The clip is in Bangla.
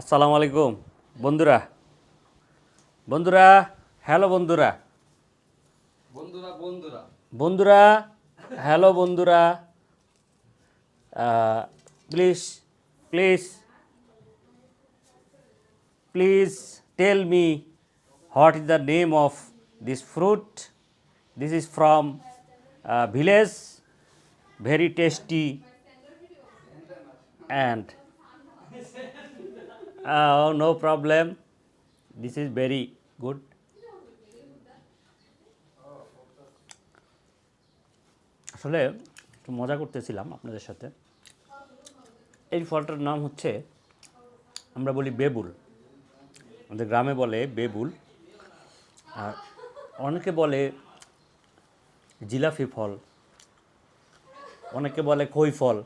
আসসালামু আলাইকুম বন্ধুরা বন্ধুরা হ্যালো বন্ধুরা বন্ধুরা বন্ধুরা বন্ধুরা হ্যালো বন্ধুরা please please please tell me what is the name of this fruit this is from village very tasty and no problem, this is very good. আসলে একটু মজা করতেছিলাম আপনাদের সাথে। এই ফলটার নাম হচ্ছে, আমরা বলি বেবুল, আমাদের গ্রামে বলে বেবুল, আর অনেকে বলে জিলাফি ফল, অনেকে বলে খই ফল।